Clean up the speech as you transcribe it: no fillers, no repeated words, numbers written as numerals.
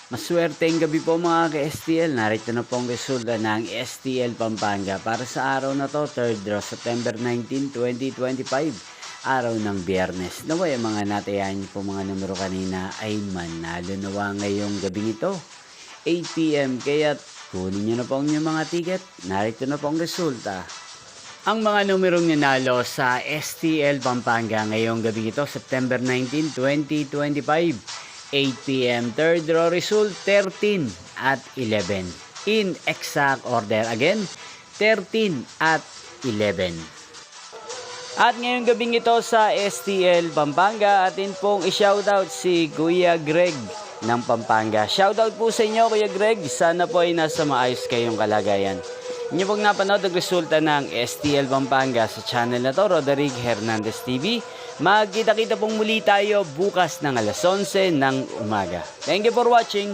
Maswerteng gabi po mga ka-STL. Narito na po ang resulta ng STL Pampanga para sa araw na to, 3rd draw, September 19, 2025. Araw ng Biyernes. Naway ang mga natayan niyo po mga numero kanina ay manalo nawa ngayong gabing ito. 8 PM kaya kunin niyo na po ang inyong mga ticket. Narito na po ang resulta. Ang mga numerong nanalo sa STL Pampanga ngayong gabi ito, September 19, 2025. 8 PM, third draw result 13 at 11. In exact order again, 13 at 11. At ngayong gabing ito sa STL Pampanga, atin pong i-shoutout si Kuya Greg ng Pampanga. Shoutout po sa inyo Kuya Greg, sana po ay nasa maayos kayong kalagayan. Inyo pong napanood ang resulta ng STL Pampanga sa channel na to, Roderick Hernandez TV. Magkita-kita pong muli tayo bukas ng alas 11 ng umaga. Thank you for watching.